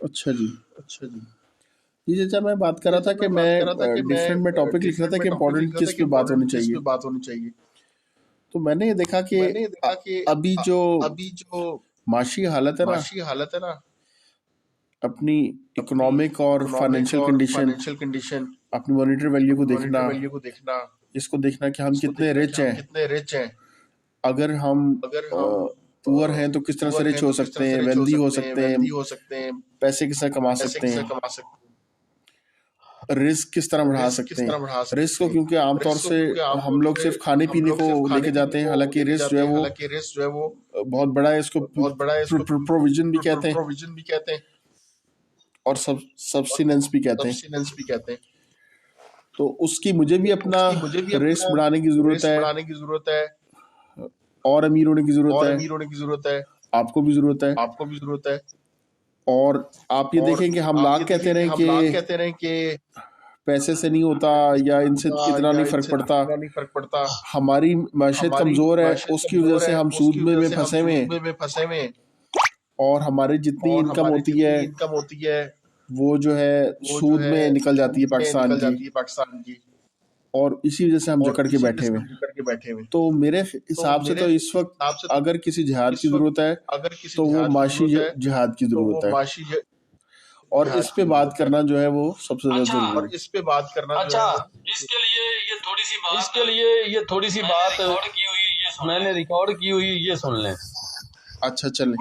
اچھا جی جی چچا، میں بات کر رہا تھا کہ میں ڈفرینٹ میں ٹاپک لکھ رہا تھا کہ امپورٹنٹ کس پہ بات ہونی چاہیے. تو میں نے یہ دیکھا کہ ابھی جو معاشی حالت ہے نا، اپنی اکنامک اور فائنینشیل کنڈیشن، اپنی مانیٹری ویلیو کو دیکھنا، اس کو دیکھنا کہ ہم کتنے رچ ہیں. اگر ہم پور ہیں تو کس طرح سے رچ ہو سکتے ہیں، ویلدی ہو سکتے ہیں، پیسے کس طرح کما سکتے ہیں، رسک کس طرح بڑھا سکتے ہیں. رسک کو کیونکہ عام طور سے ہم لوگ صرف کھانے پینے کو لے کے جاتے ہیں، حالانکہ رسک جو ہے وہ بہت بڑا ہے. اس کو پروویژن بھی کہتے ہیں اور سبسٹیننس بھی کہتے ہیں. تو اس کی مجھے بھی اپنا رسک بڑھانے کی ضرورت ہے، اور امیر ہونے کی ضرورت ہے، آپ کو بھی ضرورت ہے. اور آپ یہ دیکھیں کہ ہم لاکھ کہتے رہیں کہ پیسے سے نہیں ہوتا یا ان سے اتنا نہیں فرق پڑتا. ہماری معیشت کمزور ہے، اس کی وجہ سے ہم سود میں پھنسے ہوئے ہیں، اور ہماری جتنی انکم ہوتی ہے وہ جو ہے سود میں نکل جاتی ہے پاکستان کی، اور اسی وجہ سے ہم جکڑ کے بیٹھے ہوئے. تو میرے حساب سے تو اس وقت اگر کسی جہاد کی ضرورت ہے تو وہ معاشی جہاد کی ضرورت ہے، اور اس پہ بات کرنا جو ہے وہ سب سے زیادہ ضروری ہے. اچھا، اس کے لیے یہ تھوڑی سی بات میں نے ریکارڈ کی ہوئی، یہ سن لیں. اچھا چلیں.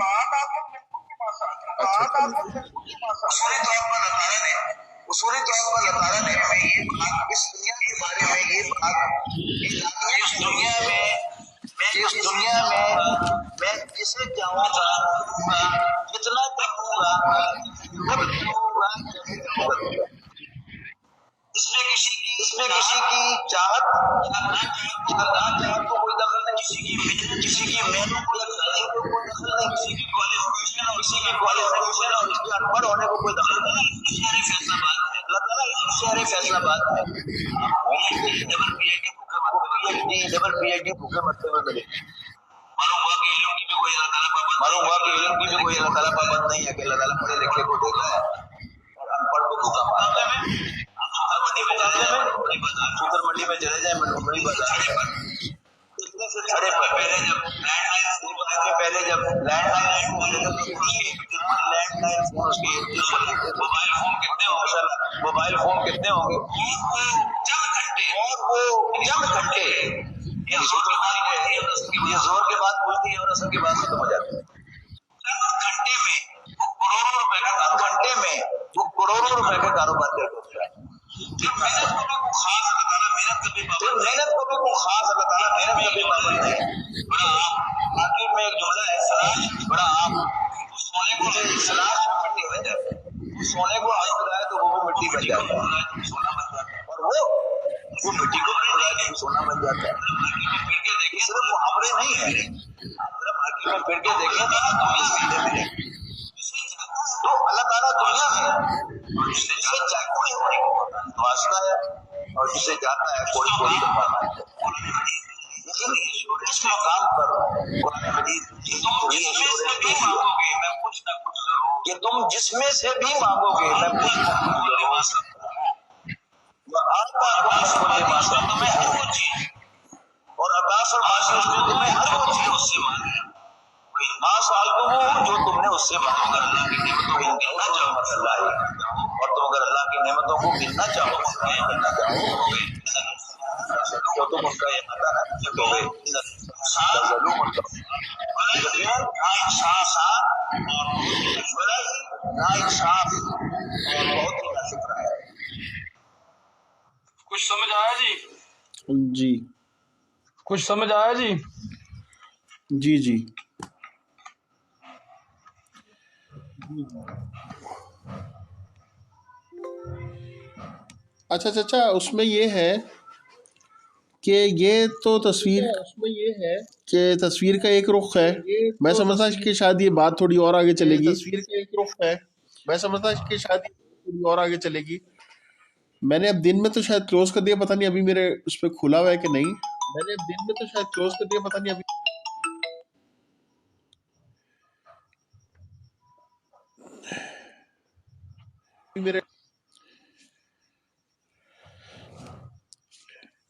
اصولی طور پر اللہ تعالیٰ نے ہمیں یہ بات، اس دنیا کے بارے میں یہ بات، اس دنیا میں میں کسے چاہوں گا، کتنا چاہوں گا، کب چاہوں گا، کیسے چاہوں گا. اس میں کسی کی چاہت یا نہ چاہت کو کوئی دخل نہیں، کسی کی محنت یا تعلیم کو کوئی دخل نہیں، کسی کی کوالیفیکیشن اور اس کے ان پڑھ ہونے کو کوئی دخل نہیں. اللہ تعالیٰ شہر فیصلہ باد ہے. ڈبل پی ایچ ڈی بھوکے مرتے ہوئے ملے. معلوم ہوا کہ علم کی بھی کوئی اللہ تعالیٰ پابند نہیں ہے کہ اللہ تعالیٰ پڑھے لکھے کو دیتا ہے اور ان پڑھ کو دھوکا مارتا ہے. سوتر منڈی میں چلے جائیں، منڈی بازار چھڑے پر پہلے جب لینڈ لائن فون اس کی موبائل فون کتنے ہوں گے، اور وہ چند گھنٹے، یہ زور کے بعد کھلتی ہے اور اثر کے بعد ختم ہو جاتی ہے. وہ کروڑوں روپے کا کاروبار کر دیتا ہے. محنت کو بھی کوئی خاص اللہ تعالیٰ محنت کبھی پابند نہیں ہے. باقی میں ایک جملہ ہے بڑا عام، سونے کو سلاش میں مٹی بن جاتا ہے، سونے کو ہاتھ لگائے تو وہ بھی مٹی بن جاتا ہے، اور وہ مٹی کو لگائے تو سونا بن جاتا ہے. صرف محاورے نہیں ہیں، مارکیٹ میں پھر کے دیکھیں تو اللہ تعالیٰ دنیا میں جسے کوئی واسطہ ہے اور جسے جاتا ہے کوئی کمانا ہے. لیکن اس مقام پر قرآن مجید کہ تم جس میں سے بھی مانگو گے میں کچھ نہ کچھ ضرور اور عطا فرماتی اس نے تمہیں ہر وہ چیز اس سے مانگی. ماں سال کو وہ جو تم نے اس سے مانگا، اور تم اگر اللہ کی نعمتوں کو گننا چاہو تو تم ان کا احاطہ نہ کرو گے. ناانصاف اور بہت ہی ناشکرا ہے. کچھ سمجھ آیا جی کچھ سمجھ آیا جی اچھا چچا، اس میں یہ ہے کہ یہ تو تصویر کا ایک رخ ہے. میں سمجھتا کہ شاید یہ بات تھوڑی اور آگے چلے گی. میں نے اب دن میں تو شاید کلوز کر دیا، پتہ نہیں ابھی میرے اس پہ کھلا ہوا ہے کہ نہیں.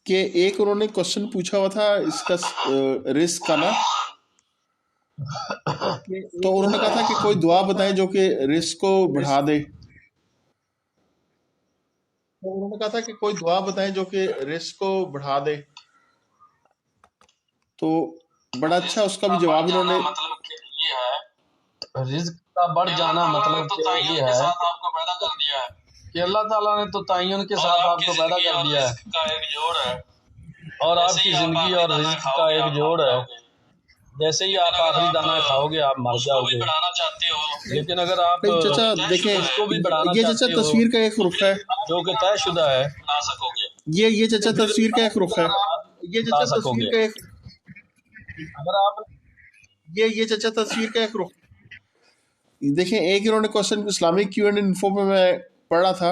کہ ایک انہوں نے کوشچن پوچھا ہوا تھا اس کا رزق کا نا، تو انہوں نے کہا تھا کہ کوئی دعا بتائیں جو کہ رزق کو بڑھا دے. تو بڑا اچھا اس کا بھی جواب انہوں نے، مطلب کہ یہ ہے رزق کا بڑھ جانا مطلب کہ یہ ہے آپ کو پیدا کر دیا ہے کہ اللہ تعالیٰ نے تو تعین کے ساتھ آپ کو پیدا کر دیا ہے کا ایک جوڑ ہے، اور آپ کی زندگی اور رزق کا ایک جوڑ ہے. جیسے ہی آپ آخری دانہ کھاؤ گے آپ مر جاؤ گے، لیکن اگر آپ چچا دیکھیں اس کو بھی بڑھانا یہ چچا تصویر کا ایک رخ ہے، جو کہ طے شدہ ہے بنا سکو گے. یہ چچا تصویر کا ایک رخ ہے، اگر آپ یہ چچا تصویر کا ایک رخ. دیکھیں ایک انہوں نے question Islamic Q and info میں پڑھ رہا تھا،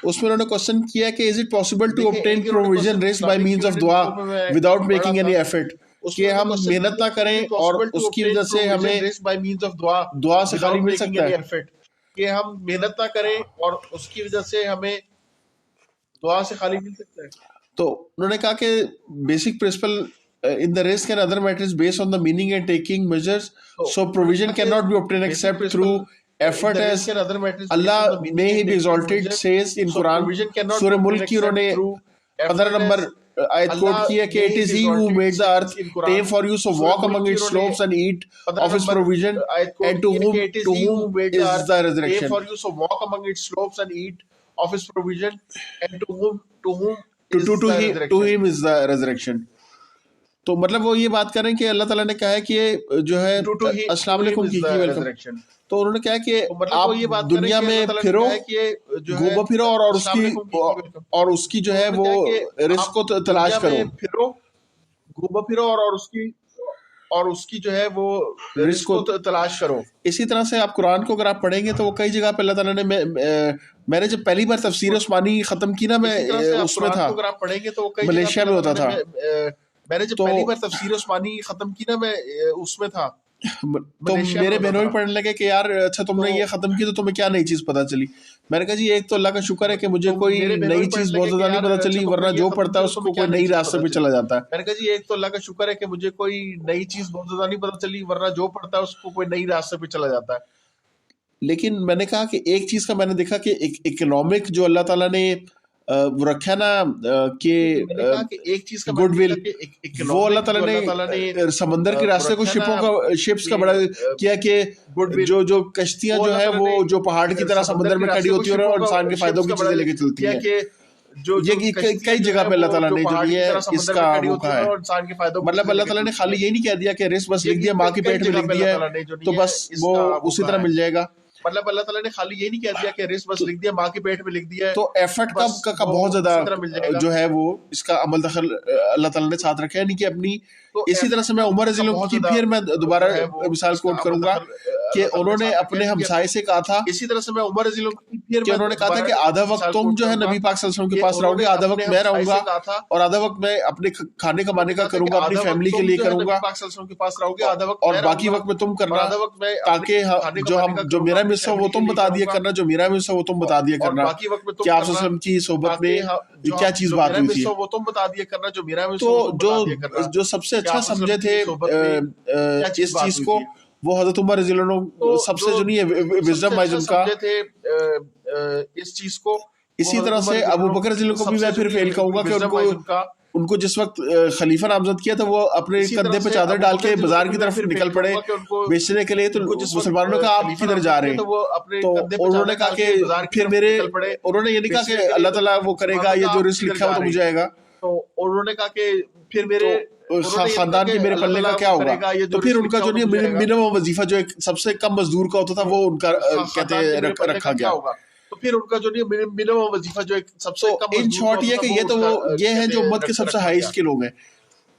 اس میں انہوں نے کوشچن کیا کہ is it possible to obtain provision raised by means of دعا without making any effort، کہ ہم محنت نہ کریں اور اس کی وجہ سے ہمیں دعا سے خالی مل سکتا ہے. تو انہوں نے کہا کہ basic principle in the risk and other matters based on the meaning and taking measures, so provision cannot be obtained except through effort, as Allah may he be exalted says in Quran سورہ ملک کی انہوں نے 15 number آیت کوٹ کی ہے کہ it is he who made the earth tame for you, so walk among its slopes and eat of his provision, and to whom is the resurrection. To him is the resurrection. تو مطلب وہ یہ بات کر رہے ہیں کہ اللہ تعالیٰ نے کہا ہے کہ جو ہے السلام علیکم کی ویلکم، تو انہوں نے کہا کہ آپ دنیا میں پھرو، گھومو پھرو اور اس کی جو ہے وہ رزق کو تلاش کرو، اور اس کی جو ہے وہ رزق کو تلاش کرو. اسی طرح سے آپ قرآن کو اگر آپ پڑھیں گے تو وہ کئی جگہ پہ اللہ تعالیٰ نے، میں نے جب پہلی بار تفسیر عثمانی ختم کی نا، میں اس میں تھا ملیشیا میں ہوتا تھا، تو میرے بہنوں بھی پڑھنے لگے کہ یار اچھا تم نے یہ ختم کی تو تمہیں کیا نئی چیز پتا چلی. میں نے کہا جی ایک تو اللہ کا شکر ہے کہ مجھے کوئی نئی چیز بہت زیادہ نہیں پتا چلی، ورنہ جو پڑھتا ہے اس کو کوئی نئی راستے پہ چلا جاتا ہے. میں نے کہا جی ایک تو اللہ کا شکر ہے کہ مجھے کوئی نئی چیز بہت زیادہ نہیں پتا چلی، ورنہ جو پڑھتا ہے اس کو کوئی نئی راستے پہ چلا جاتا ہے. لیکن میں نے کہا کہ ایک چیز کا میں نے دیکھا کہ اکنامک جو اللہ تعالیٰ نے وہ رکھا نا کہ گڈ ول، وہ اللہ تعالیٰ نے سمندر کے راستے کو شپس کا بڑا کیا کہ جو کشتیاں جو ہے وہ جو پہاڑ کی طرح سمندر میں کھڑی ہوتی ہیں اور انسان کے فائدوں کی چیزیں لے کے چلتی ہیں. یہ کئی جگہ پہ اللہ تعالیٰ نے جو یہ اس کا موقع ہے، مطلب اللہ تعالیٰ نے خالی یہ نہیں کہہ دیا کہ رزق بس لکھ دیا، ماں کے پیٹ میں لکھ دیا ہے تو بس وہ اسی طرح مل جائے گا. مطلب اللہ تعالیٰ نے خالی یہ نہیں کہہ دیا کہ رزق بس لکھ دیا، ماں کے پیٹ میں لکھ دیا ہے، تو ایفرٹ کا بہت زیادہ جو ہے وہ اس کا عمل دخل اللہ تعالیٰ نے ساتھ رکھا ہے. نہیں کہ اپنی اسی طرح سے میں عمر رضی اللہ کی پھر میں دوبارہ مثال کوٹ کروں گا کہ انہوں نے اپنے ہمسائے سے کہا تھا، اسی طرح سے میں عمر رضی اللہ کہ انہوں نے کہا تھا کہ آدھا وقت تم جو ہے نبی پاک صلی اللہ علیہ وسلم کے پاس رہو گے، آدھا وقت میں رہوں گا، اور آدھا وقت میں اپنے کھانے کمانے کا کروں گا، اپنی فیملی کے لیے کروں گا، اور باقی وقت میں تم کرنا، تاکہ جو میرا مس ہو وہ تم بتا دیا کرنا، جو میرا مس ہو وہ تم بتا دیا کرنا کہ آپ صلی اللہ علیہ وسلم کی صحبت میں کیا چیز بات ہوئی تھی. تو جو سب سے اچھا سمجھے تھے اس چیز کو وہ حضرت عمر رضی اللہ عنہ سب سے جو نہیں ہے وزڈم ہے جن کا اس چیز کو. اسی طرح سے ابو بکر رضی اللہ عنہ کو بھی میں پھر فیل کہوں گا کہ ان کو جس وقت خلیفہ نامزد کیا تھا وہ اپنے کندھے پہ چادر ڈال کے بازار کی طرف نکل پڑے بیچنے کے لیے، تو مسلمانوں نے کہا آپ کدھر جا رہے ہیں؟ تو انہوں نے کہا کہ پھر انہوں نے یہ نہیں کہا کہ اللہ تعالیٰ وہ کرے گا، یہ جو رزق لکھا ہے وہ تو مجھے آئے گا، تو انہوں نے کہا کہ پھر میرے خاندان کے میرے پلے کا کیا ہوگا. تو پھر ان کا جو منیمم وظیفہ جو ایک سب سے کم مزدور کا ہوتا تھا وہ ان کا کہتے ہیں رکھا گیا. تو پھر ان کا جو منیمم وظیفہ جو ایک سب سے کم، ان شارٹ یہ کہ یہ تو وہ یہ ہیں جو امت کے سب سے ہائیسٹ کے لوگ ہیں.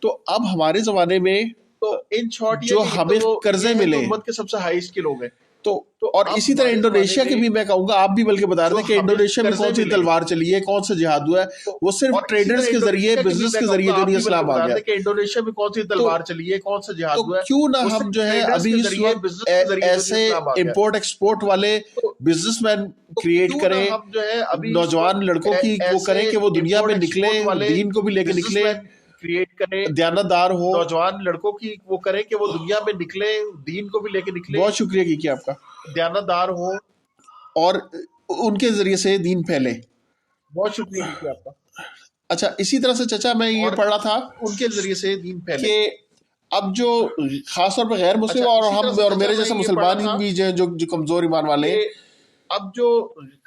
تو اب ہمارے زمانے میں جو ہمیں قرضے ملے امت کے سب سے ہائیسٹ کے لوگ ہیں. تو اور اسی طرح انڈونیشیا کے بھی میں کہوں گا، آپ بھی بلکہ بتا رہے تھے کہ انڈونیشیا میں کون سی تلوار چلی ہے، کون سا جہاد ہوا ہے، وہ صرف ٹریڈرز کے ذریعے، بزنس کے ذریعے دنیا اسلام آ گیا کہ انڈونیشیا میں کون سی تلوار چلی ہے، کون سا جہاد ہوا ہے. کیوں نہ ہم جو ہے ابھی ایسے امپورٹ ایکسپورٹ والے بزنس مین کریٹ کریں, نوجوان لڑکوں کی وہ کریں کہ وہ دنیا میں نکلیں, دین کو بھی لے کے نکلیں, کریٹ کریں, دیانتدار ہو, نوجوان لڑکوں کی وہ کریں کہ وہ دنیا میں نکلیں, دین کو بھی لے کے نکلیں. بہت شکریہ کی آپ کا, دیانتدار ہو اور ان کے ذریعے سے دین پھیلے. بہت شکریہ کی آپ کا. اچھا, اسی طرح سے چچا میں یہ پڑھ رہا تھا ان کے ذریعے سے دین پھیلے کہ اب جو خاص طور پہ غیر مسلم اور ہم اور میرے جیسے مسلمان بھی جو کمزور ایمان والے, اب جو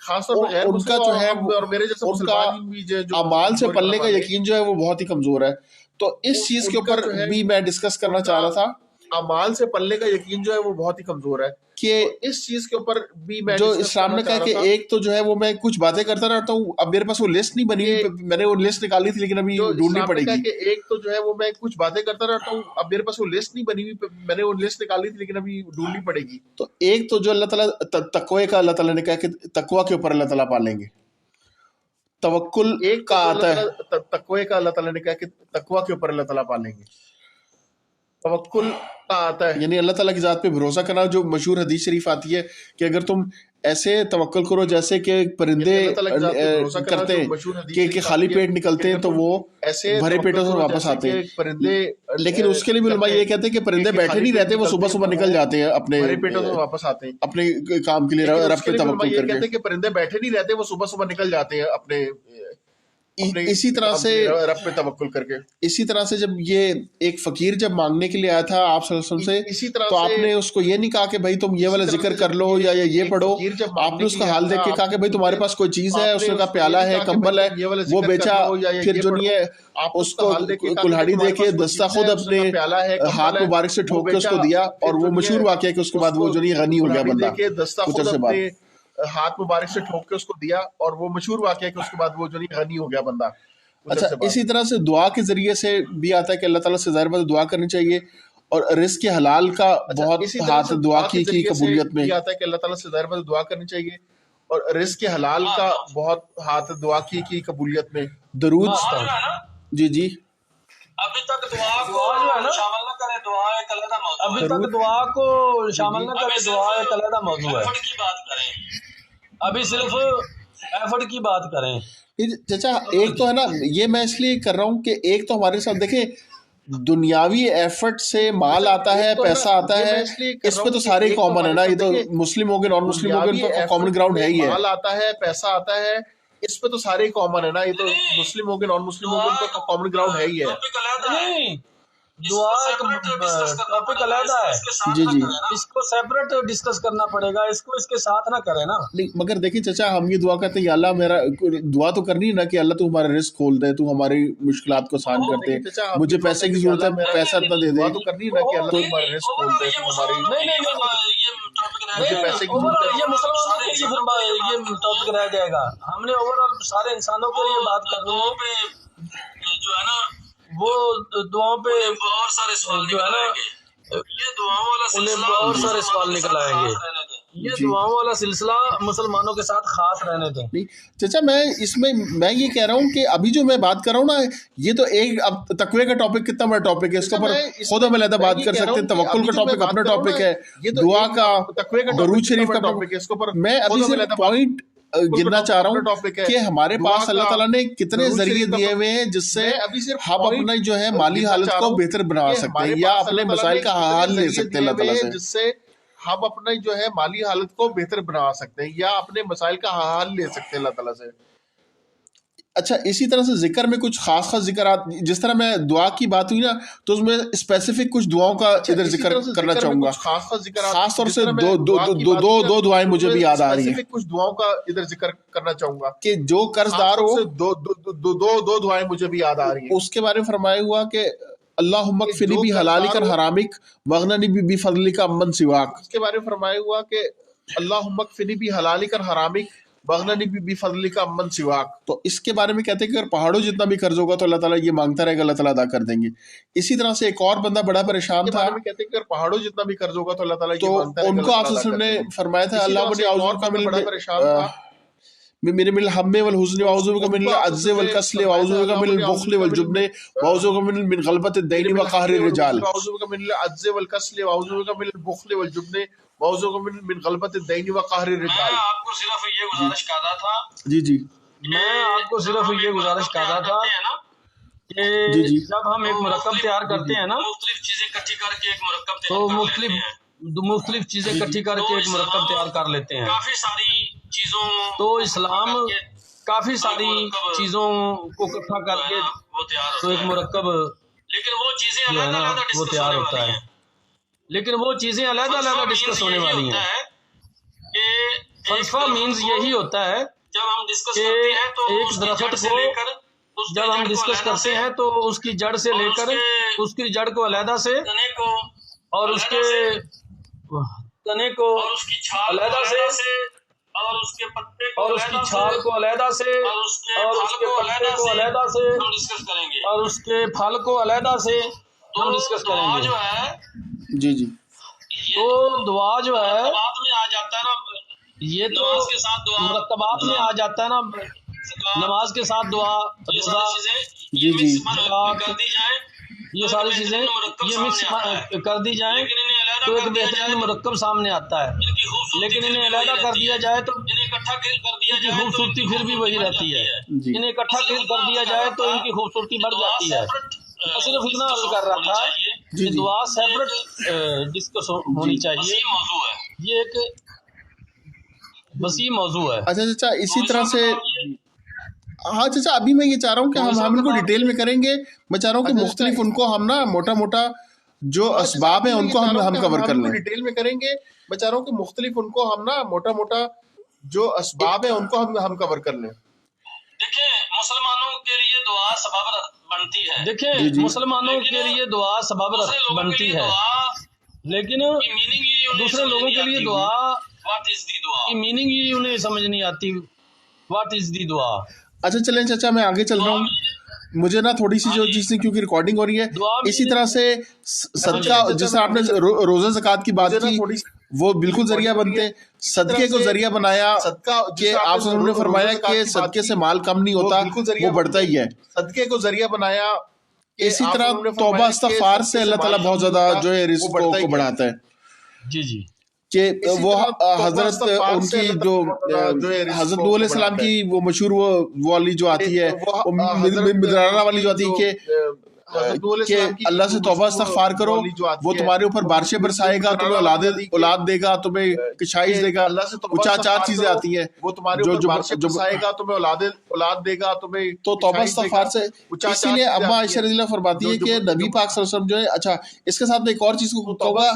خاص طور پہ ان کا جو ہے اور میرے جیسے مسلمان بھی جو اعمال سے پلنے کا یقین جو ہے وہ بہت ہی کمزور ہے. تو اس چیز کے اوپر بھی میں ڈسکس کرنا چاہ رہا تھا. اعمال سے پلنے کا یقین جو ہے وہ بہت ہی کمزور ہے کہ اس چیز کے اوپر بھی میں جو اسلام نے کہا کہ ایک تو جو ہے وہ میں کچھ باتیں کرتا رہتا ہوں, اب میرے پاس وہ لسٹ نہیں بنی, میں نے وہ لسٹ نکالی تھی لیکن ابھی ڈھونڈنی پڑے گی. کہ ایک تو جو ہے وہ میں کچھ باتیں کرتا رہتا ہوں, اب میرے پاس وہ لسٹ نہیں بنی ہوئی, میں نے وہ لسٹ نکالی تھی لیکن ابھی ڈھونڈنی پڑے گی. تو ایک تو جو اللہ تعالیٰ تقوی کا اللہ تعالیٰ نے کہا کہ تقوی کے اوپر اللہ تعالیٰ پالیں گے. توکل ایک کا آتا ہے, تقوی کا اللہ تعالیٰ نے کہا کہ تقوی کے اوپر اللہ تعالیٰ پالیں گے. توکل کا آتا ہے یعنی اللہ تعالیٰ کی ذات پہ بھروسہ کرنا, جو مشہور حدیث شریف آتی ہے کہ اگر تم ایسے توکل کرو جیسے کہ پرندے کرتے ہیں کہ خالی پیٹ نکلتے ہیں تو وہ بھرے پیٹوں سے واپس آتے ہیں. لیکن اس کے لیے بھی علماء یہ کہتے ہیں کہ پرندے بیٹھے نہیں رہتے, وہ صبح صبح نکل جاتے ہیں اپنے پیٹوں سے واپس آتے ہیں اپنے کام کے لیے رب پہ توکل کر کے. کہ پرندے بیٹھے نہیں رہتے, وہ صبح صبح نکل جاتے ہیں اپنے اسی طرح سے رب پہ توکل کر کے. اسی طرح سے جب یہ ایک فقیر جب مانگنے کے لیے آیا تھا آپ صلی اللہ علیہ وسلم سے, اسی طرح تو آپ نے اس کو یہ نہیں کہا کہ بھائی تم یہ والا ذکر کر لو یا یہ پڑھو, آپ نے اس کا حال دیکھ کے کہا کہ بھائی تمہارے پاس کوئی چیز ہے, اس نے کہا پیالہ ہے, کمبل ہے, وہ بیچا, پھر جو نہیں ہے اس کو کلہاڑی دے کے دستہ خود اپنے ہاتھ مبارک سے ٹھوک کے اس کو دیا, اور وہ مشہور واقعہ ہے کہ اس کے بعد وہ جو نہیں غنی ہو گیا بندہ کچھ عرصے بعد, ہاتھ مبارک سے ٹھوک کے اس کو دیا, اور وہ مشہور واقعہ ہے کہ اس کے بعد وہ جو نہیں غنی ہو گیا بندہ. اچھا, اسی طرح سے دعا کے ذریعے سے بھی آتا ہے کہ اللہ تعالیٰ سے ظاہر بات دعا کرنی چاہیے, اور رزق کے حلال کا بہت ہاتھ دعا کی قبولیت میں آتا ہے کہ اللہ تعالیٰ سے ظاہر بات دعا کرنی چاہیے, اور رزق کے حلال کا بہت ہاتھ دعا کی قبولیت میں. درود جی جی ابھی تک دعا کو شامل نہ کرے, دعا ایک علیحدہ موضوع, ابھی تک دعا کو شامل نہ کرے, دعا ایک علیحدہ موضوع ہے. ایفرٹ کی بات کریں, ابھی صرف ایفرٹ کی بات کریں. چچا ایک تو ہے نا, یہ میں اس لیے کر رہا ہوں کہ ایک تو ہمارے ساتھ دیکھیں دنیاوی ایفرٹ سے مال آتا ہے, پیسہ آتا ہے, اس پہ تو سارے کامن ہے نا, یہ تو مسلم ہو گئے نان مسلم ہو گئے کامن گراؤنڈ ہے ہی ہے. مال آتا ہے, پیسہ آتا ہے, اس پہ تو سارے کامن ہے نا, یہ تو مسلم ہو گئے نان مسلم ہو گئے تو کامن گراؤنڈ ہے ہی ہے. دعا ایک ٹاپک علیحدہ ہے جی جی, اس کو سیپریٹ ڈسکس کرنا پڑے گا, اس کو اس کے ساتھ نہ کرے نا. مگر دیکھیں چچا ہم یہ دعا کرتے ہیں یا اللہ میرا دعا تو کرنی ہے نا کہ اللہ تو ہمارا رزق کھول دے, تو ہماری مشکلات کو آسان کر دے, مجھے پیسے کی ضرورت ہے پیسہ اتنا دے دے, تو کرنی ہے نا کہ اللہ تو ہمارا رزق کھول دے, تو ہماری پیسے کی ضرورت ہے. یہ مسلمانوں کے لیے یہ ٹاپک رہ جائے گا. ہم نے اوور آل سارے انسانوں کے لیے بات کرنی ہے, جو ہے نا وہ دعاؤں پہ بہت سارے سوال نکل آئیں گے, یہ دعاؤں والا سلسلہ بہت سارے سوال نکل آئیں گے, یہ دعاؤں والا سلسلہ مسلمانوں کے ساتھ خاص رہنے دیں. چچا میں اس میں یہ کہہ رہا ہوں کہ ابھی جو میں بات کر رہا ہوں نا, یہ تو ایک اب تقوی کا ٹاپک کتنا بڑا ٹاپک ہے, اس کے اوپر خود ہم علیحدہ بات کر سکتے ہیں. توکل کا ٹاپک اپنا ٹاپک ہے, دعا کا, درود شریف کا ٹاپک ہے. اس کے اوپر میں ابھی صرف پوائنٹ گرنا چاہ رہا ہوں کہ ہمارے پاس اللہ تعالیٰ نے کتنے ذریعے دیے ہوئے ہیں جس سے ہم اپنا جو ہے مالی حالت کو بہتر بنا سکتے ہیں, یا اپنے مسائل کا حل لے سکتے ہیں اللہ تعالیٰ سے, جس سے ہم اپنا جو ہے مالی حالت کو بہتر بنا سکتے ہیں, یا اپنے مسائل کا حل لے سکتے ہیں اللہ تعالیٰ سے. اچھا اسی طرح سے ذکر میں کچھ خاص ذکرات, جس طرح میں دعا کی بات ہوئی نا تو اس میں اسپیسیفک کچھ دعاؤں کا ادھر ذکر کرنا چاہوں گا. خاص طور سے دو دعائیں مجھے بھی یاد آ رہی ہیں, کچھ دعاؤں کا ادھر ذکر کرنا چاہوں گا کہ جو قرض دار ہو, دو دعائیں مجھے بھی یاد آ رہی ہیں. اس کے بارے میں فرمایا ہوا کہ اللہم اکفنی بحلالک عن حرامک واغننی بفضلک عمن سواک. اس کے بارے میں فرمایا ہوا کہ اللہم اکفنی بحلالک عن حرامک واغننی بفضلک عمن سواک. تو اس کے بارے میں کہتے ہیں کہ اگر پہاڑوں جتنا بھی قرض ہوگا تو اللہ تعالیٰ یہ مانگتا رہے گا, اللہ تعالیٰ ادا کر دیں گے. اسی طرح سے ایک اور بندہ بڑا پریشان تھا, کہتے ہیں کہ اگر پہاڑوں جتنا بھی قرض ہوگا تو اللہ تعالیٰ یہ مانگتا رہے گا, تو ان کو آپ صلی اللہ علیہ وسلم نے فرمایا تھا اللہ من اعوذ بک من الهم والحزن واعوذ بک من العجز والکسل واعوذ بک من البخل والجبن واعوذ بک من غلبۃ الدین وقہر الرجال. واعوذ بک من العجز والکسل واعوذ بک من البخل والجبن من غلبت الدین و قہر الرجال. میں آپ کو صرف یہ گزارش کر رہا تھا جی جی میں آپ کو صرف یہ گزارش کر رہا تھا کہ جی جب ہم ایک مرکب تیار کرتے ہیں نا مختلف چیزیں اکٹھی کر کے ایک مرکب تو مختلف چیزیں اکٹھی کر کے ایک مرکب تیار کر لیتے ہیں. کافی ساری چیزوں تو اسلام کافی ساری چیزوں کو اکٹھا کر کے وہ تیار تو ایک مرکب لیکن وہ چیزیں جو ہے نا علیحدہ وہ تیار ہوتا ہے. لیکن وہ چیزیں علیحدہ ڈسکس ہونے والی ہیں. فلسفہ مینز یہی ہوتا ہے جب ہم ڈسکس کہ کرتے ہیں تو ایک درخت کو جب ہم ڈسکس کرتے ہیں تو اس کی جڑ سے لے کر اس کی جڑ کو علیحدہ سے تنے کو اور اس کے تنے کو اور اس کی چھال علیحدہ سے اور اس کے پتے کو اور اس کی چھال کو علیحدہ سے اور اس کے پتے کو علیحدہ سے ہم ڈسکس کریں گے. اور اس کے پھل کو علیحدہ سے ہم ڈسکس کریں دعا گے. جو ہے جی جی تو دعا جو ہے بات میں آ جاتا ہے نا یہ تو نماز کے ساتھ دعا مرکبات میں آ جاتا ہے نا. نماز کے ساتھ دعا یہ روزہ ساری چیزیں جی جی کر دی جائیں یہ ساری چیزیں یہ مکس کر دی جائیں لیکن انہیں علیحدہ تو ایک کر دیا بہترین جائے مرکب سامنے آتا ہے. ان کی خوبصورتی لیکن انہیں پھر بھی علیحدہ وہی کر رہتی دیا ہے. جائے تو انہیں اکٹھا کر دیا ان کی جائے تو خوبصورتی پھر بھی وہی رہتی ہے. جی انہیں اکٹھا کر دیا جائے تو ان کی خوبصورتی بڑھ جاتی ہے. میں صرف اتنا عرض کر رہا تھا جی کہ جی دعا سیپریٹ ڈسکس ہونی چاہیے. وسیع موضوع ہے. یہ ایک وسیع موضوع ہے. اچھا چچا اسی طرح سے ہاں چچا ابھی میں یہ چاہ رہا ہوں کہ ہم ان کو ڈیٹیل میں کریں گے. میں چاہ رہا ہوں کہ مختلف ان کو ہم نا موٹا موٹا جو اسباب ہیں ان کو ہم کور کر لیں. ڈیٹیل میں کریں گے. میں چاہ رہا ہوں کہ مختلف ان کو ہم نا موٹا موٹا جو اسباب ہیں ان کو ہم کور کر لیں. دیکھیں مسلمانوں کے لیے دعا سبب بنتی ہے. دیکھیں مسلمانوں کے لیے دعا سبب بنتی ہے لیکن دوسرے لوگوں کے لیے دعا واٹ از دی دعا کی میننگ ہی انہیں سمجھ نہیں آتی. واٹ از دی دعا. اچھا چلیں چچا میں آگے چل رہا ہوں. مجھے نا تھوڑی سی جو چیزیں کیونکہ ریکارڈنگ ہو رہی ہے اسی طرح سے صدقہ جیسے آپ نے روزہ زکوٰۃ کی بات کی وہ بالکل ذریعہ بنتے ہیں. صدقے کو ذریعہ بنایا کہ آپ صلی اللہ علیہ وسلم نے فرمایا کہ صدقے سے مال کم نہیں ہوتا وہ بڑھتا ہی ہے. صدقے کو ذریعہ بنایا. اسی طرح توبہ استغفار سے اللہ تعالیٰ بہت زیادہ جو ہے رزق کو بڑھاتا ہے. جی جی کہ وہ حضرت ان کی جو حضرت نوح علیہ السلام کی وہ مشہور وہ والی جو آتی ہے مدرارہ والی جو آتی ہے کہ اللہ سے توبہ استغفار کرو وہ تمہارے اوپر بارشیں برسائے گا تمہیں اولاد دے گا تمہیں کشائش دے گا. وہ چار چیزیں آتی ہیں وہ تمہارے اوپر بارشیں برسائے گا تمہیں اولاد دے گا تمہیں تو توبہ استغفار سے. اسی لیے اما عائشہ رضی اللہ فرماتی ہے کہ نبی پاک صلی اللہ علیہ وسلم جو ہے اچھا اس کے ساتھ میں ایک اور چیز کو کہوں گا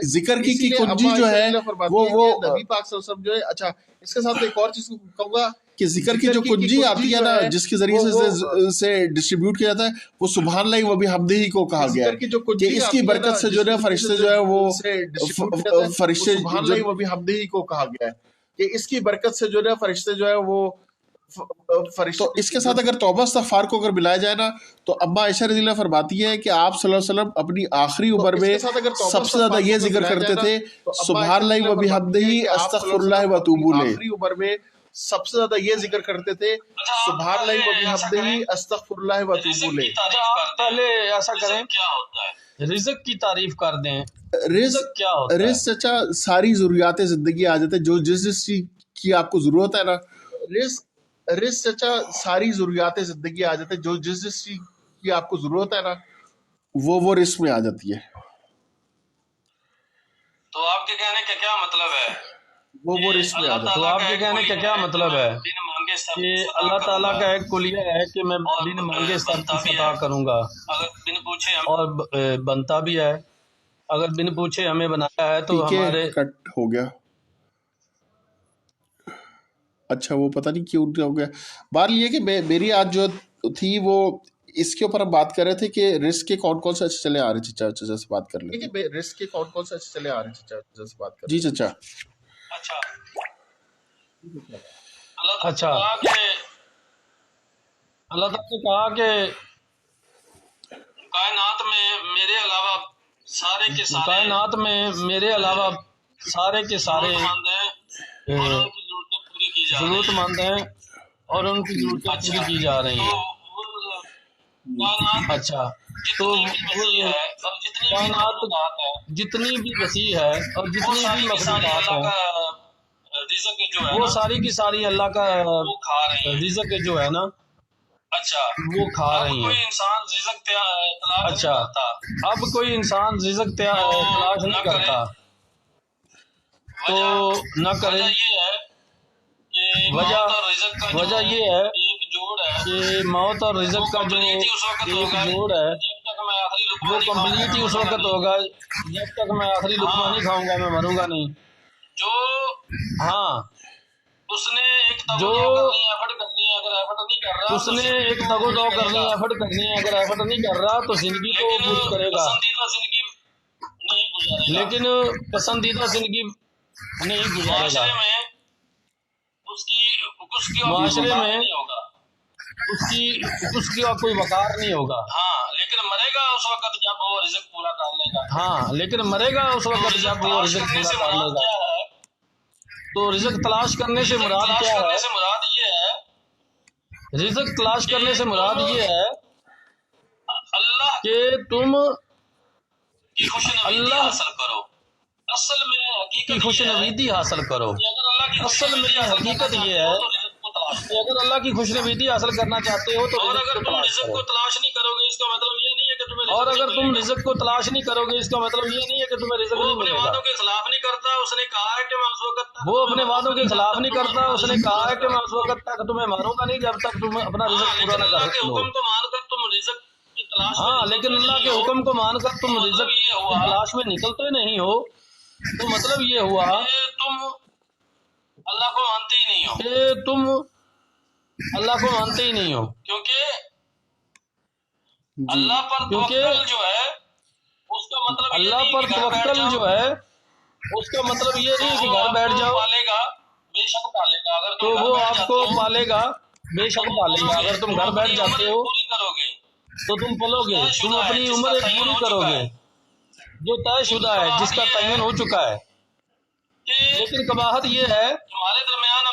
ذکر کی کنجی جو ہے وہ نبی پاک صلی اللہ علیہ وسلم جو ہے اچھا اس کے ساتھ ایک اور چیز کو کہوں گا کہ ذکر کی جو کنجی آتی ہے نا جس کے ذریعے سے ڈسٹریبیوٹ کیا جاتا ہے وہ سبحان اللہ وہ بھی حمد ہی کو کہا گیا ہے کہ اس کی برکت سے جو ہے فرشتے جو ہے وہ فرشتے وہ بھی حمد ہی کو کہا گیا ہے کہ اس کی برکت سے جو ہے فرشتے جو ہے وہ فرشتے. تو اس کے ساتھ اگر توبہ استغفار کو اگر ملایا جائے نا تو اما عائشہ رضی اللہ فرماتی ہے کہ آپ صلی اللہ علیہ وسلم اپنی آخری عمر میں سب سے زیادہ یہ ذکر کرتے تھے سبحان اللہ و بحمدہ استغفر اللہ و اتوب الیہ. آخری عمر میں سب سے زیادہ یہ ذکر کرتے تھے سبحان اللہ و بحمدہ استغفر اللہ و اتوب الیہ. آپ پہلے ایسا کریں کیا ہوتا ہے رزق کی تعریف کر دیں. رزق کیا ہوتا ہے؟ رزق چچا ساری ضروریات زندگی آ جاتے ہیں جو جس چیز کی آپ کو ضرورت ہے نا. رزق چچا ساری ضروریات زندگی آ جاتے ہیں جو جس چیز کی آپ کو ضرورت ہے نا وہ رزق میں آ جاتی ہے. تو آپ کے کہنے کا کیا مطلب ہے وہ رزق میں آ جاتی ہے. تو آپ کے کہنے کا کیا مطلب ہے کہ اللہ تعالیٰ کا ایک کلیہ ہے کہ میں بن مانگے سب کچھ عطا کروں گا اور بنتا بھی ہے. اگر بن پوچھے ہمیں بنایا ہے تو ہمارے کٹ ہو گیا. اچھا وہ پتہ نہیں کیوں ہو گیا. بہرحال یہ کہ میری آج جو تھی وہ اس کے اوپر ہم بات کر رہے تھے کہ رزق کے کون کون سے اچھے چلے آ رہے ہیں. چچا سے بات کر لیں کہ رزق کے کون کون سے اچھے چلے آ رہے ہیں. چچا سے بات کر جی چچا. اچھا اللہ تعالیٰ نے کہا کہ کائنات میں میرے علاوہ سارے کے سارے کائنات میں میرے علاوہ سارے کے سارے ضرورت مند ہیں اور ان کی ضرورتیں پوری کی جا رہی ہیں. اچھا تو کائنات جتنی بھی وسیع ہے اور جتنی بھی مخلوقات ہیں وہ ساری کی ساری اللہ کا رزق جو ہے نا اچھا وہ کھا رہی ہیں. اچھا اب کوئی انسان رزق تلاش نہیں کرتا تو نہ کرے. وجہ یہ ہے کہ موت اور رزق کا جو ایک جوڑ ہے وہ کمپلیٹ ہی اس وقت ہوگا جب تک میں آخری لقمہ نہیں کھاؤں گا میں مروں گا نہیں. ہاں اس نے ایک تگ و دو کرنی ہے ایفرٹ کرنی ہے اگر ایفرٹ نہیں کر رہا تو زندگی کو بوجھ کرے گا لیکن پسندیدہ زندگی نہیں گزارے گا. معاشرے میں اس کی کوئی وقار نہیں ہوگا. لیکن مرے گا اس وقت جب وہ رزق پورا کر لے گا. تو رزق تلاش کرنے سے مراد کیا ہے؟ رزق تلاش کرنے سے مراد یہ ہے کہ تم اللہ کی خوشنویدی حاصل کرو. اصل میں حقیقت یہ ہے کہ اگر اللہ کی خوشنویدی حاصل کرنا چاہتے ہو تو اگر تم رزق کو تلاش نہیں کرو گے اس کا مطلب یہ نہیں ہے کہ تمہیں اور اگر تم رزق کو تلاش نہیں کرو گے اس کا مطلب یہ نہیں ہے کہ تمہیں رزق نہیں ملے گا. وہ اپنے وعدوں کے خلاف نہیں کرتا اس نے کہا ہے کہ میں اس وقت تمہیں ماروں گا نہیں جب تک تم اپنا رزق پورا نہ کر لو. ہاں لیکن اللہ کے حکم کو مان کر تم رزق کی تلاش میں نکلتے نہیں ہو تو مطلب یہ ہوا تم اللہ کو مانتے ہی نہیں ہو کیونکہ اللہ پر توکل جو ہے اس کا مطلب یہ نہیں کہ گھر بیٹھ جاؤ بے شک پالے گا. تو وہ آپ کو پالے گا بے شک پالے گا. اگر تم گھر بیٹھ جاتے ہو تو تم پلو گے تم اپنی عمر پوری کرو گے جو طے شدہ ہے جس کا تعین ہو چکا ہے. لیکن قباحت یہ ہے کہ ہمارے درمیان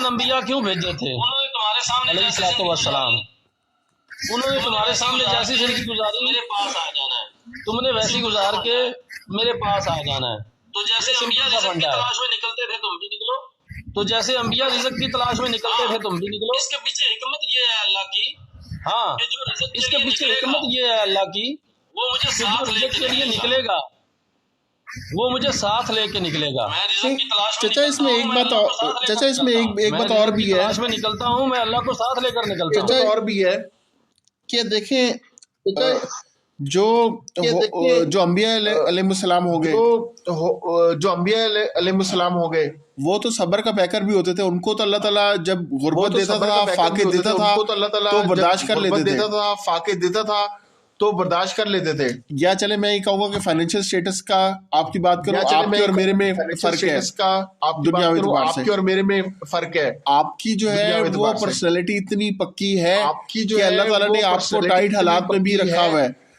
انبیاء کیوں بھیجے تھے علیہ الصلوۃ والسلام. انہوں نے تمہارے سامنے جیسی زندگی گزاری تم نے ویسی گزار کے میرے پاس آ جانا ہے. تو جیسے انبیاء رزق کی تلاش میں نکلتے تھے تم بھی نکلو. اس کے پیچھے حکمت یہ ہے اللہ کی وہ مجھے ساتھ لے کے نکلے گا. چچا اس میں ایک بات اور بھی ہے میں نکلتا ہوں میں اللہ کو ساتھ لے کر نکلتا ہوں. چچا اور بھی ہے کہ دیکھیں جو انبیاء علیہ السلام ہو گئے وہ تو صبر کا پیکر بھی ہوتے تھے. ان کو تو اللہ تعالیٰ جب غربت دیتا تھا فاقے دیتا تھا تو برداشت کر لیتے تھے. یا چلے میں یہ کہوں گا کہ فائنینشیل سٹیٹس کا آپ کی بات کروں آپ کی اور میرے میں فرق ہے. دنیاوی اعتبار سے آپ کی جو ہے وہ پرسنالٹی اتنی پکی ہے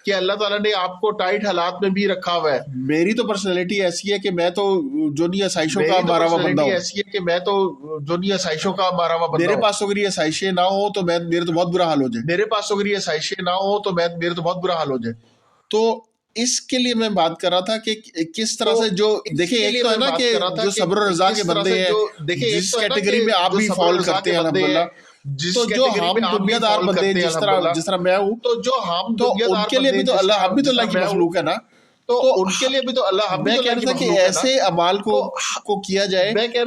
کہ اللہ تعالیٰ نے آپ کو ٹائٹ حالات میں بھی رکھا ہوا ہے. میری تو پرسنالٹی ایسی ہے کہ میں تو جونی آسائشوں کا مارا ہوا بندہ ہوں. میرے پاس اگر یہ آسائشیں نہ ہو تو میرے تو بہت برا حال ہو جائے. تو اس کے لیے میں بات کر رہا تھا کہ کس طرح سے جو دیکھیں ایک تو ہے نا کہ جو صبر و رضا کے بندے ہیں جس کیٹیگری میں آپ بھی فال کرتے ہیں الحمدللہ تو جو ہم دنیا دار بندے جس طرح میں ہوں تو ان کے لیے بھی تو اللہ ہم بھی تو اللہ کی مخلوق ہے نا. تو ان کے لیے بھی تو اللہ میں کہہ رہا تھا کہ ایسے اعمال کو کیا جائے کہ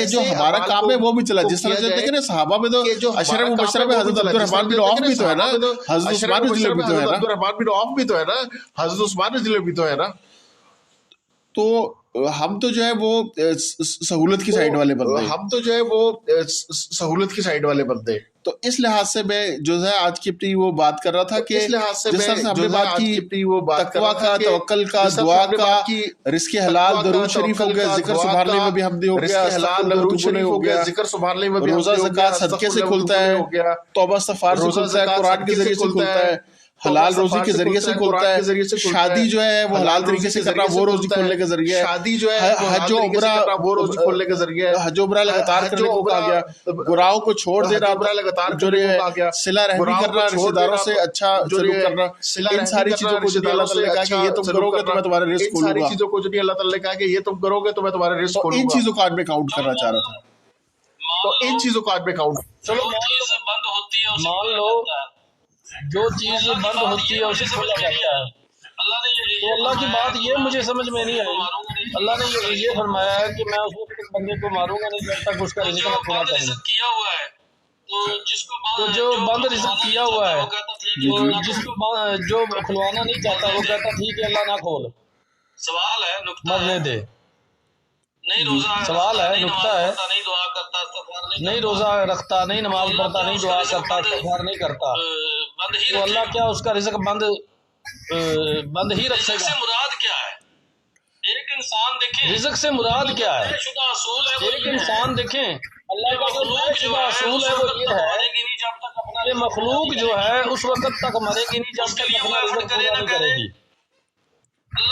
جو ہمارا کام ہے وہ بھی چلا. جس طرح سے دیکھیں نا صحابہ میں تو عشرہ مبشرہ میں حضرت عبدالرحمن بن عوف بھی تو ہے نا حضرت عثمان بھی تو ہے نا. تو ہم تو جو ہے وہ سہولت کی سائیڈ والے بندے تو اس لحاظ سے میں جو ہے آج کی اپنی وہ بات کر رہا تھا کہ جس طرح سے ہم نے بات کی تقویٰ کا توکل کا دعا کا رزق حلال درود شریف ہو گیا ذکر سنبھالنے میں بھی حمدی ہو گیا روزہ زکوٰۃ صدقے سے کھلتا ہے توبہ استغفار سے کھلتا ہے قرآن کے ذریعے سے کھلتا ہے حلال روزی کے ذریعے سے کھولتا ہے. شادی جو ہے وہ حلال طریقے سے کرنا وہ روزی کھولنے کا ذریعہ ہے. شادی جو ہے حج و عمرہ وہ روزی کھولنے کا ذریعہ ہے. حج و عمرہ لگاتار کرنے کو کہا گیا. گناہوں کو چھوڑ دینا لگاتار جو ہے صلہ رحمی کرنا, رشتہ داروں سے اچھا سلوک کرنا, ان ساری چیزوں کو جو اللہ تعالیٰ نے کہا کہ یہ تم کرو گے تو میں تمہارا رزق کھولوں گا. ساری چیزوں کو جو اللہ تعالیٰ نے کہا کہ یہ تم کرو گے تو میں تمہارا رزق کھولوں گا. ان چیزوں کو آج میں کاؤنٹ کرنا چاہ رہا تھا. تو ان چیزوں کو آج میں کاؤنٹ. چلو بند ہوتی ہے, مان لو جو چیز بند ہوتی ہے اسے کھولا جاتا ہے. تو اللہ کی بات یہ مجھے سمجھ میں نہیں آئی. اللہ نے یہ فرمایا ہے کہ میں اس وقت بندے کو ماروں گا نہیں جب تک اس کا رزق نہ کھلا کروں. تو جو بند رزق کیا ہوا ہے, جس کو جو کھلوانا نہیں چاہتا وہ کہتا ٹھیک ہے اللہ نہ کھول, سوال ہے, مرنے دے. سوال ہے, نکتہ ہے, نہیں روزہ رکھتا, نہیں نماز پڑھتا, نہیں دعا کرتا, استغفار نہیں کرتا, تو اللہ کیا اس کا رزق بند ہی رکھے گا؟ مراد کیا ہے؟ ایک انسان دیکھیں, رزق سے مراد کیا ہے؟ ایک انسان دیکھیں, اللہ کا جو اصول ہے وہ یہ ہے کہ مخلوق جو ہے اس وقت تک مرے گی نہیں جب تک اپنا رزق پورا نہیں کرے گی.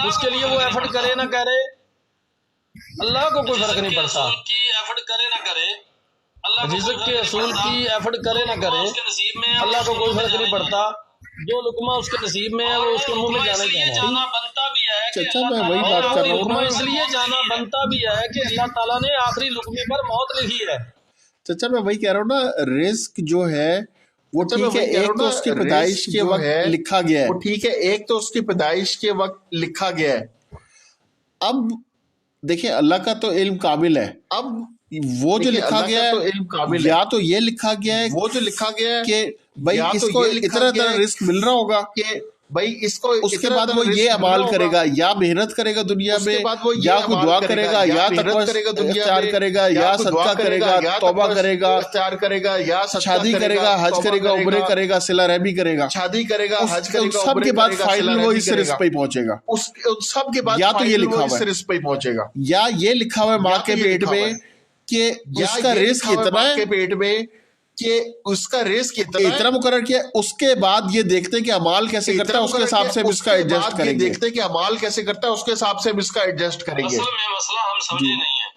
اس کے لیے وہ ایفرٹ کرے نہ کرے اللہ کو کوئی فرق نہیں پڑتا. رزق کے اصول کی ایفرٹ کرے نہ کرے اللہ کو کوئی فرق نہیں پڑتا. جو لقمہ اس کے نصیب میں ہے وہ اس کے منہ میں جانا بنتا بھی ہے. چچا میں وہی بات کر رہا ہوں, اس لیے جانا بنتا بھی ہے کہ اللہ تعالیٰ نے آخری لقمے پر موت لکھی ہے. چچا میں وہی کہہ رہا ہوں نا, رزق جو ہے وہ ٹھیک ہے ایک تو اس کی پیدائش کے وقت لکھا گیا ہے, وہ ٹھیک ہے ایک تو اس کی پیدائش کے وقت لکھا گیا ہے. اب دیکھیں اللہ کا تو علم کامل ہے. اب وہ جو لکھا گیا ہے یا تو یہ لکھا گیا ہے, وہ جو لکھا گیا ہے کہ بھائی اس کو اتنا رزق مل رہا ہوگا کہ بھائی اس کو, اس کے بعد وہ یہ عمال کرے گا, یا محنت کرے گا دنیا میں, یا کوئی دعا کرے گا, یا تقوی اختیار کرے گا, یا صدقہ کرے گا, توبہ کرے گا, اختیار کرے گا, یا شادی کرے گا, حج کرے گا, عمرے کرے گا, صلہ رحمی کرے گا, شادی کرے گا, حج کرے گا, سب کے بعد فائنل وہ اس رزق پہ پہنچے گا. سب کے بعد یا تو یہ لکھا ہوا اس رزق پہ پہنچے گا, یا یہ لکھا ہوا ہے ماں کے پیٹ میں کہ اس کا رزق اتنا ہے, کے پیٹ میں کہ اس کا رزق اتنا مقرر کیا. اس کے بعد یہ دیکھتے ہیں کہ اعمال کیسے کرتا ہے, اس کے حساب سے اس کا ایڈجسٹ کریں گے. دیکھتے ہیں کہ اعمال کیسے کرتا ہے, اس کے حساب سے اس کا ایڈجسٹ کریں گے. اصل میں مسئلہ ہم سمجھے نہیں ہیں.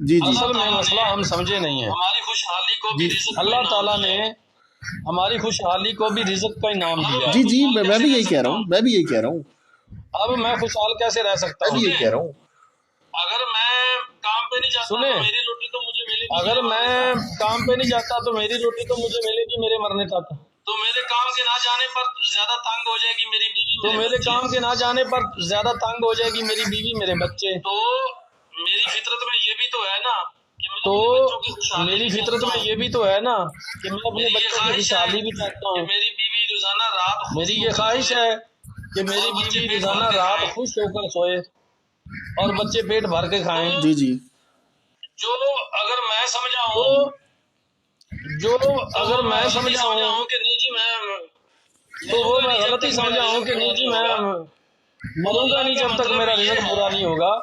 جی اصل میں مسئلہ ہم سمجھے نہیں ہیں. ہماری خوشحالی کو بھی رزق, اللہ تعالیٰ نے ہماری خوشحالی کو بھی رزق کا انعام دیا. جی جی میں بھی یہی کہہ رہا ہوں, میں بھی یہی کہہ رہا ہوں. اب میں خوشحال کیسے رہ سکتا ہوں؟ یہ کہہ رہا ہوں اگر میں کام پہ نہیں جاتا سنیں, میری روٹی تو مجھے ملے گی. اگر میں کام پہ نہیں جاتا تو میری روٹی تو مجھے ملے گی میرے مرنے تک. تو میرے کام کے نہ جانے پر زیادہ تنگ ہو جائے گی میری بیوی, تو میرے کام کے نہ جانے پر زیادہ تنگ ہو جائے گی میری بیوی, میرے بچے. تو میری فطرت میں یہ بھی تو ہے نا تو میری فطرت میں یہ بھی تو ہے نا کہ میں اپنے بچوں کی خوشحالی بھی چاہتا ہوں. میری بیوی روزانہ رات, میری یہ خواہش ہے کہ میری بیوی روزانہ رات خوش ہو کر سوئے اور بچے پیٹ بھر کے کھائیں. جی جی جو اگر میں سمجھاؤں کہ نہیں جی میں, تو وہ میں غلطی سمجھا ہوں کہ نہیں جی میں مروں گا نہیں جب تک میرا رزق پورا نہیں ہوگا.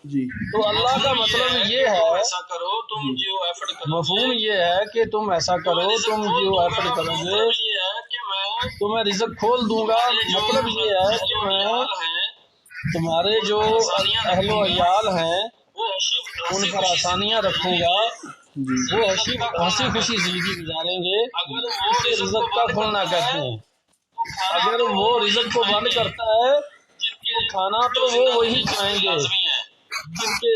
جی تو اللہ کا مطلب یہ ہے, ایسا کرو تم جو ایفرٹ کرو, مفہوم یہ ہے کہ تم ایسا کرو, تم جو ایفرٹ کرو گے یہ ہے کہ میں تمہیں رزق کھول دوں گا. مطلب یہ ہے کہ میں تمہارے جو اہل و عیال ہیں ان پر آسانیاں رکھوں گا, وہ ہنسی خوشی زندگی گزاریں گے. اسے رزق کا کھولنا کہتے ہیں. اگر وہ رزق کو بند کرتا ہے تو کھانا تو وہ وہی کھائیں گے جن کے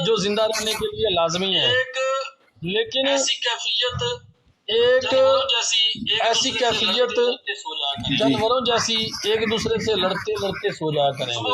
جو زندہ رہنے کے لیے لازمی ہے. لیکن ایک ایسی کیفیت جانوروں جیسی ایک دوسرے سے لڑتے لڑتے سو جایا کریں گے.